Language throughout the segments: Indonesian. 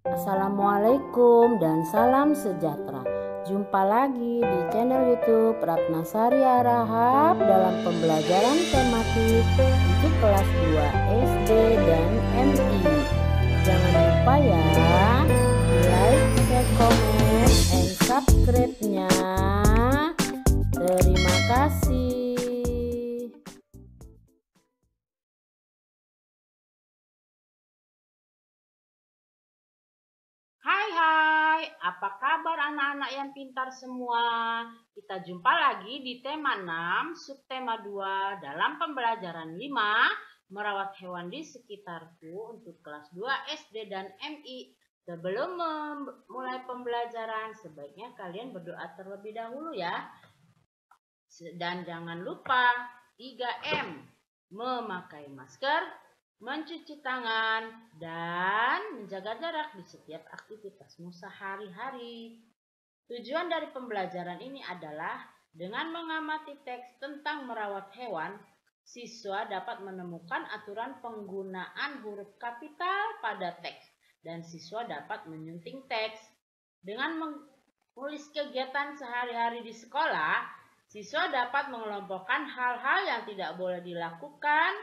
Assalamualaikum dan salam sejahtera. Jumpa lagi di channel YouTube Ratnasari Harahap dalam pembelajaran tematik untuk kelas 2 SD dan MI. Jangan lupa ya, like, share, comment, and subscribe-nya. Terima kasih. Hai, apa kabar anak-anak yang pintar semua? Kita jumpa lagi di tema 6, subtema 2 dalam pembelajaran 5, merawat hewan di sekitarku untuk kelas 2 SD dan MI. Sebelum memulai pembelajaran, sebaiknya kalian berdoa terlebih dahulu ya. Dan jangan lupa 3M, memakai masker, mencuci tangan, dan menjaga jarak di setiap aktivitasmu sehari-hari. Tujuan dari pembelajaran ini adalah dengan mengamati teks tentang merawat hewan, siswa dapat menemukan aturan penggunaan huruf kapital pada teks, dan siswa dapat menyunting teks. Dengan menulis kegiatan sehari-hari di sekolah, siswa dapat mengelompokkan hal-hal yang tidak boleh dilakukan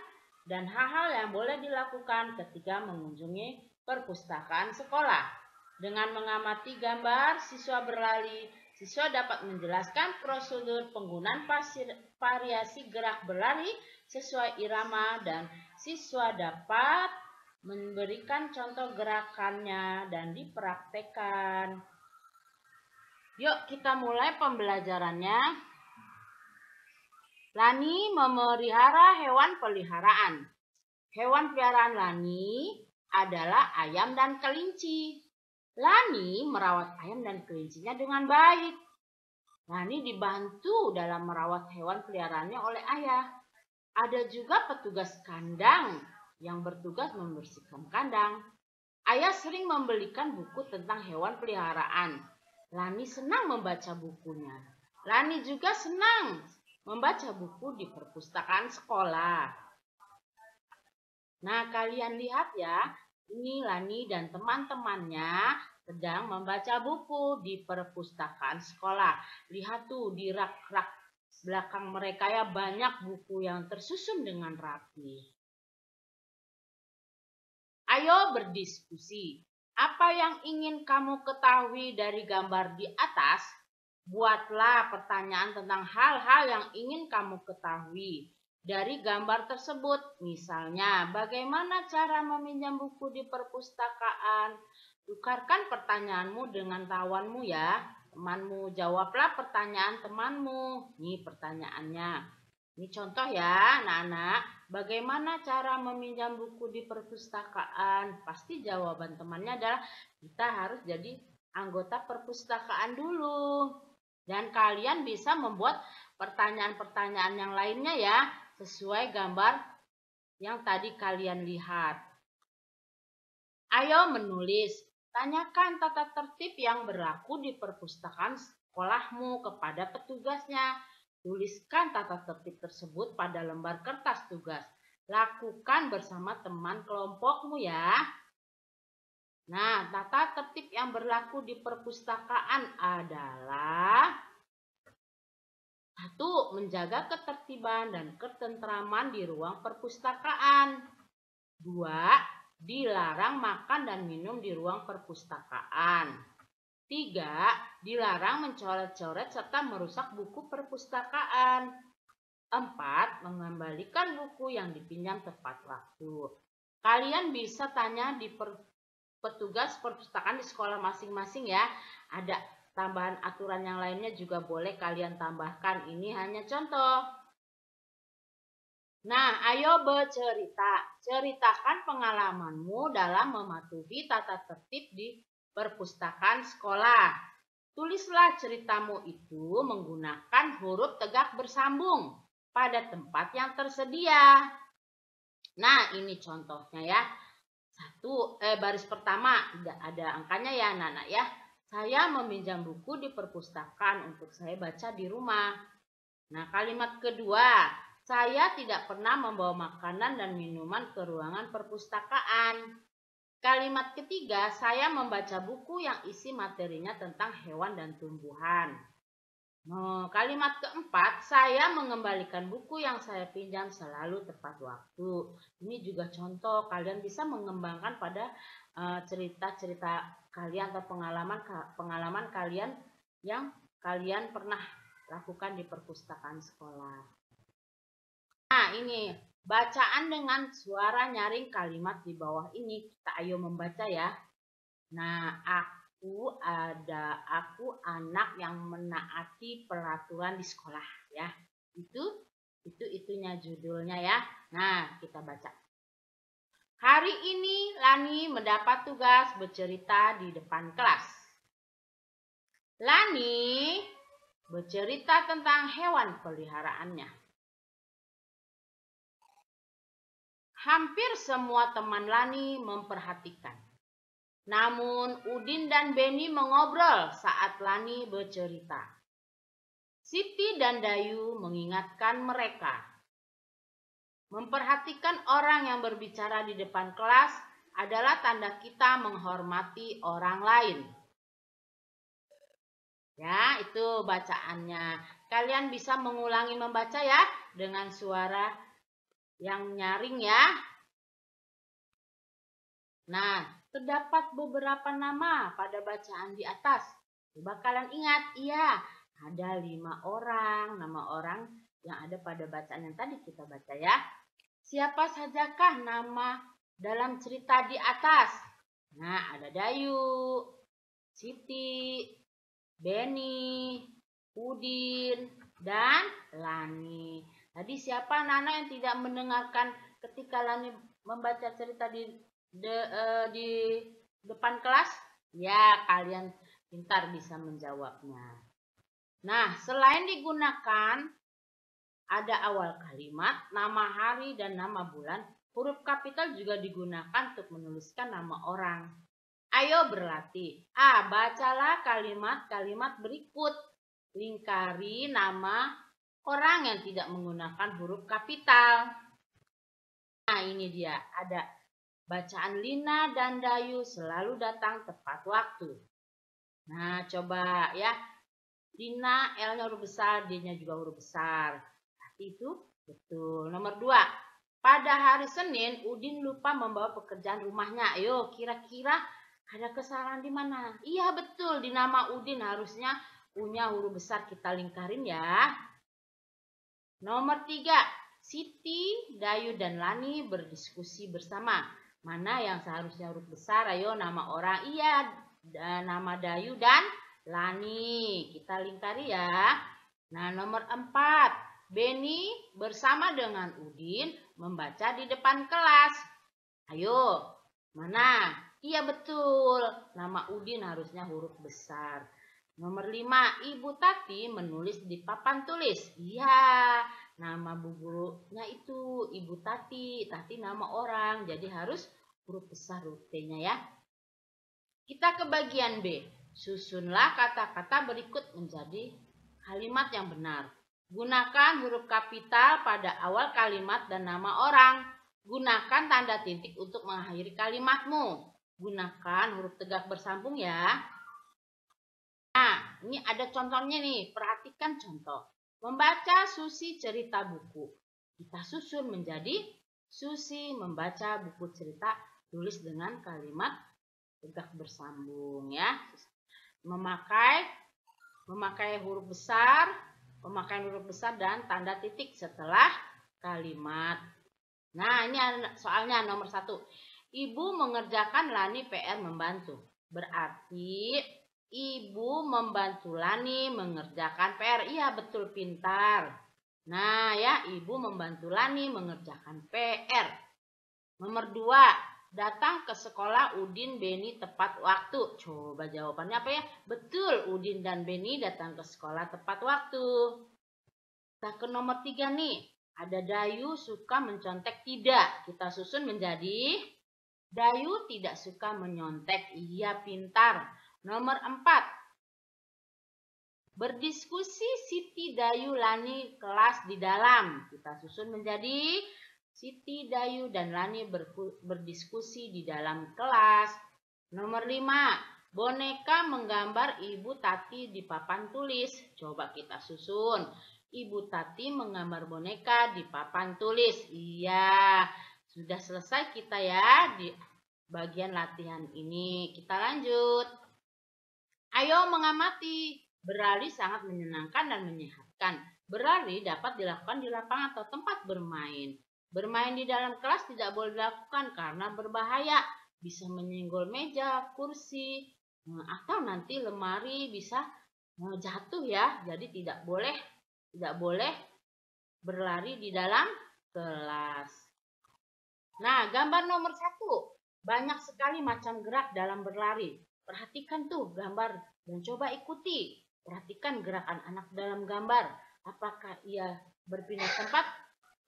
dan hal-hal yang boleh dilakukan ketika mengunjungi perpustakaan sekolah. Dengan mengamati gambar siswa berlari, siswa dapat menjelaskan prosedur penggunaan variasi gerak berlari sesuai irama dan siswa dapat memberikan contoh gerakannya dan dipraktekkan. Yuk kita mulai pembelajarannya. Lani memelihara hewan peliharaan. Hewan peliharaan Lani adalah ayam dan kelinci. Lani merawat ayam dan kelincinya dengan baik. Lani dibantu dalam merawat hewan peliharaannya oleh ayah. Ada juga petugas kandang yang bertugas membersihkan kandang. Ayah sering membelikan buku tentang hewan peliharaan. Lani senang membaca bukunya. Lani juga senang membaca buku di perpustakaan sekolah. Nah, kalian lihat ya, ini Lani dan teman-temannya sedang membaca buku di perpustakaan sekolah. Lihat tuh di rak-rak belakang mereka ya, banyak buku yang tersusun dengan rapi. Ayo berdiskusi. Apa yang ingin kamu ketahui dari gambar di atas? Buatlah pertanyaan tentang hal-hal yang ingin kamu ketahui dari gambar tersebut. Misalnya, bagaimana cara meminjam buku di perpustakaan? Tukarkan pertanyaanmu dengan tawanmu ya. Temanmu, jawablah pertanyaan temanmu. Nih pertanyaannya. Ini contoh ya anak-anak. Bagaimana cara meminjam buku di perpustakaan? Pasti jawaban temannya adalah kita harus jadi anggota perpustakaan dulu. Dan kalian bisa membuat pertanyaan-pertanyaan yang lainnya ya, sesuai gambar yang tadi kalian lihat. Ayo menulis. Tanyakan tata tertib yang berlaku di perpustakaan sekolahmu kepada petugasnya. Tuliskan tata tertib tersebut pada lembar kertas tugas. Lakukan bersama teman kelompokmu ya. Nah, tata tertib yang berlaku di perpustakaan adalah 1. Menjaga ketertiban dan ketentraman di ruang perpustakaan. 2. Dilarang makan dan minum di ruang perpustakaan. 3. Dilarang mencoret-coret serta merusak buku perpustakaan. 4. Mengembalikan buku yang dipinjam tepat waktu. Kalian bisa tanya di petugas perpustakaan di sekolah masing-masing ya. Ada tambahan aturan yang lainnya juga boleh kalian tambahkan. Ini hanya contoh. Nah, ayo bercerita. Ceritakan pengalamanmu dalam mematuhi tata tertib di perpustakaan sekolah. Tulislah ceritamu itu menggunakan huruf tegak bersambung pada tempat yang tersedia. Nah, ini contohnya ya. Baris pertama ada angkanya ya anak-anak ya. Saya meminjam buku di perpustakaan untuk saya baca di rumah. Nah, kalimat kedua, saya tidak pernah membawa makanan dan minuman ke ruangan perpustakaan. Kalimat ketiga, saya membaca buku yang isi materinya tentang hewan dan tumbuhan. Kalimat keempat, saya mengembalikan buku yang saya pinjam selalu tepat waktu. Ini juga contoh, kalian bisa mengembangkan pada cerita-cerita kalian atau pengalaman kalian yang kalian pernah lakukan di perpustakaan sekolah. Nah, ini bacaan dengan suara nyaring kalimat di bawah ini. Kita ayo membaca ya. Nah, aku anak yang menaati peraturan di sekolah ya. Itunya judulnya ya. Nah, kita baca. Hari ini Lani mendapat tugas bercerita di depan kelas. Lani bercerita tentang hewan peliharaannya. Hampir semua teman Lani memperhatikan. Namun Udin dan Beni mengobrol saat Lani bercerita. Siti dan Dayu mengingatkan mereka. Memperhatikan orang yang berbicara di depan kelas adalah tanda kita menghormati orang lain. Ya, itu bacaannya. Kalian bisa mengulangi membaca ya dengan suara yang nyaring ya. Nah, terdapat beberapa nama pada bacaan di atas. Coba kalian ingat, iya, ada 5 orang, nama orang yang ada pada bacaan yang tadi kita baca ya. Siapa sajakah nama dalam cerita di atas? Nah, ada Dayu, Siti, Beni, Udin, dan Lani. Tadi siapa Nana yang tidak mendengarkan ketika Lani membaca cerita di depan kelas? Ya, kalian pintar bisa menjawabnya. Nah, selain digunakan ada awal kalimat, nama hari, dan nama bulan, huruf kapital juga digunakan untuk menuliskan nama orang. Ayo berlatih. Bacalah kalimat-kalimat berikut. Lingkari nama orang yang tidak menggunakan huruf kapital. Nah, ini dia. Ada bacaan Lina dan Dayu selalu datang tepat waktu. Nah, coba ya. Lina, L-nya huruf besar, D-nya juga huruf besar. Itu betul. Nomor 2. Pada hari Senin, Udin lupa membawa pekerjaan rumahnya. Ayo, kira-kira ada kesalahan di mana? Iya, betul. Di nama Udin harusnya U-nya huruf besar kita lingkarin ya. Nomor 3. Siti, Dayu, dan Lani berdiskusi bersama. Mana yang seharusnya huruf besar? Ayo, nama orang. Iya, nama Dayu dan Lani. Kita lingkari ya. Nah, nomor 4. Beni bersama dengan Udin membaca di depan kelas. Ayo, mana? Iya betul, nama Udin harusnya huruf besar. Nomor 5, Ibu Tati menulis di papan tulis. Iya, nama bu gurunya itu Ibu Tati. Tati nama orang, jadi harus huruf besar huruf T-nya ya. Kita ke bagian B. Susunlah kata-kata berikut menjadi kalimat yang benar. Gunakan huruf kapital pada awal kalimat dan nama orang. Gunakan tanda titik untuk mengakhiri kalimatmu. Gunakan huruf tegak bersambung ya. Nah, ini ada contohnya nih. Perhatikan contoh. Membaca Susi cerita buku. Kita susun menjadi Susi membaca buku cerita. Tulis dengan kalimat tegak bersambung ya. Memakai huruf besar. Pemakaian huruf besar dan tanda titik setelah kalimat. Nah, ini soalnya nomor 1. Ibu mengerjakan Lani PR membantu. Berarti ibu membantu Lani mengerjakan PR. Iya, betul, pintar. Nah, ya, ibu membantu Lani mengerjakan PR. Nomor 2. Datang ke sekolah Udin, Beni tepat waktu. Coba jawabannya apa ya? Betul, Udin dan Beni datang ke sekolah tepat waktu. Kita ke nomor 3 nih. Ada Dayu suka mencontek tidak. Kita susun menjadi Dayu tidak suka menyontek. Iya, pintar. Nomor 4. Berdiskusi Siti, Dayu, Lani kelas di dalam. Kita susun menjadi Siti, Dayu, dan Lani berdiskusi di dalam kelas. Nomor 5. Boneka menggambar Ibu Tati di papan tulis. Coba kita susun. Ibu Tati menggambar boneka di papan tulis. Iya, sudah selesai kita ya di bagian latihan ini. Kita lanjut. Ayo mengamati. Berlari sangat menyenangkan dan menyehatkan. Berlari dapat dilakukan di lapangan atau tempat bermain. Bermain di dalam kelas tidak boleh dilakukan karena berbahaya. Bisa menyenggol meja, kursi, atau nanti lemari bisa jatuh ya. Jadi tidak boleh berlari di dalam kelas. Nah, gambar nomor 1. Banyak sekali macam gerak dalam berlari. Perhatikan tuh gambar dan coba ikuti. Perhatikan gerakan anak dalam gambar. Apakah ia berpindah tempat?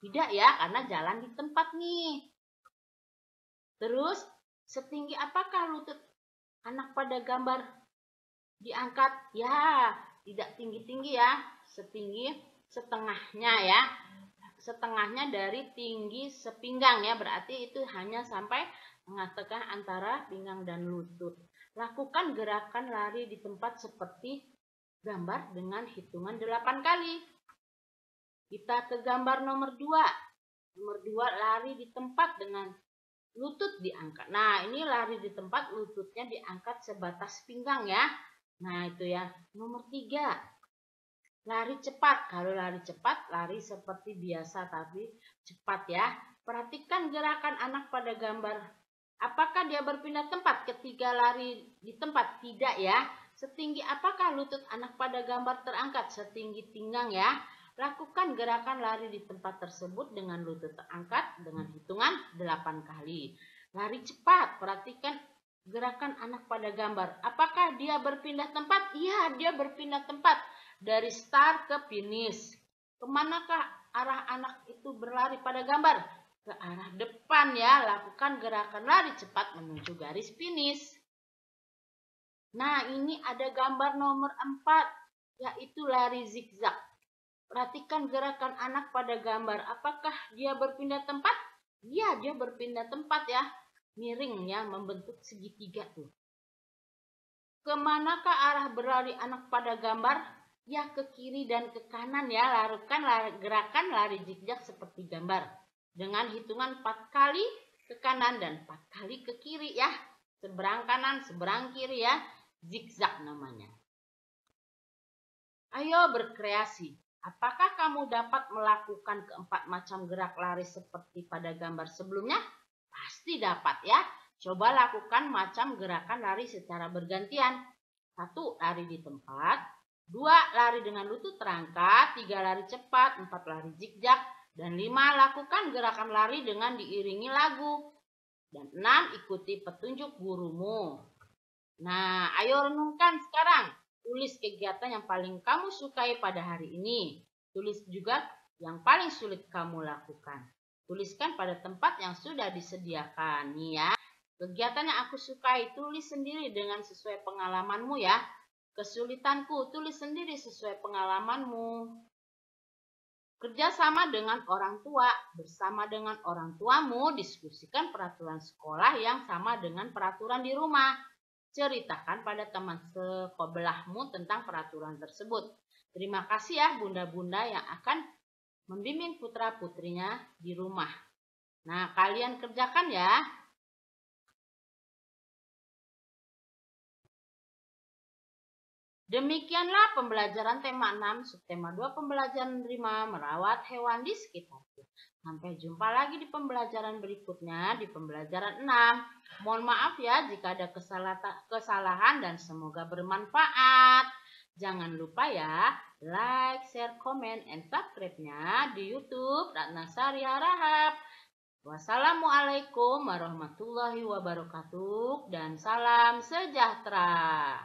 Tidak ya, karena jalan di tempat nih. Terus, setinggi apakah lutut anak pada gambar diangkat? Ya, tidak tinggi-tinggi ya. Setinggi setengahnya ya. Setengahnya dari tinggi sepinggang ya. Berarti itu hanya sampai tengah-tengah antara pinggang dan lutut. Lakukan gerakan lari di tempat seperti gambar dengan hitungan 8 kali. Kita ke gambar nomor 2. Nomor 2 lari di tempat dengan lutut diangkat. Nah, ini lari di tempat lututnya diangkat sebatas pinggang ya. Nah, itu ya. Nomor 3. Lari cepat. Kalau lari cepat, lari seperti biasa tapi cepat ya. Perhatikan gerakan anak pada gambar. Apakah dia berpindah tempat ketika lari di tempat? Tidak ya. Setinggi apakah lutut anak pada gambar terangkat? Setinggi pinggang ya. Lakukan gerakan lari di tempat tersebut dengan lutut terangkat dengan hitungan 8 kali. Lari cepat. Perhatikan gerakan anak pada gambar. Apakah dia berpindah tempat? Iya, dia berpindah tempat. Dari start ke finish. Kemanakah arah anak itu berlari pada gambar? Ke arah depan ya. Lakukan gerakan lari cepat menuju garis finish. Nah, ini ada gambar nomor 4. Yaitu lari zigzag. Perhatikan gerakan anak pada gambar. Apakah dia berpindah tempat? Iya, dia berpindah tempat ya. Miring ya, membentuk segitiga tuh. Kemanakah arah berlari anak pada gambar? Ya, ke kiri dan ke kanan ya. Lakukan gerakan lari zigzag seperti gambar. Dengan hitungan 4 kali ke kanan dan 4 kali ke kiri ya. Seberang kanan, seberang kiri ya. Zigzag namanya. Ayo berkreasi. Apakah kamu dapat melakukan keempat macam gerak lari seperti pada gambar sebelumnya? Pasti dapat ya. Coba lakukan macam gerakan lari secara bergantian. 1. Lari di tempat. 2. Lari dengan lutut terangkat. 3. Lari cepat. 4. Lari zigzag. Dan 5. Lakukan gerakan lari dengan diiringi lagu. Dan 6. Ikuti petunjuk gurumu. Nah, ayo renungkan sekarang. Tulis kegiatan yang paling kamu sukai pada hari ini. Tulis juga yang paling sulit kamu lakukan. Tuliskan pada tempat yang sudah disediakan. Nih ya. Kegiatan yang aku sukai, tulis sendiri dengan sesuai pengalamanmu ya. Kesulitanku, tulis sendiri sesuai pengalamanmu. Kerjasama dengan orang tua. Bersama dengan orang tuamu, diskusikan peraturan sekolah yang sama dengan peraturan di rumah. Ceritakan pada teman sebelahmu tentang peraturan tersebut. Terima kasih ya bunda-bunda yang akan membimbing putra-putrinya di rumah. Nah, kalian kerjakan ya. Demikianlah pembelajaran tema 6, subtema 2 pembelajaran 5, merawat hewan di sekitarku. Sampai jumpa lagi di pembelajaran berikutnya, di pembelajaran 6. Mohon maaf ya jika ada kesalahan dan semoga bermanfaat. Jangan lupa ya, like, share, komen, and subscribe-nya di YouTube Ratna Sari Harahap. Wassalamualaikum warahmatullahi wabarakatuh dan salam sejahtera.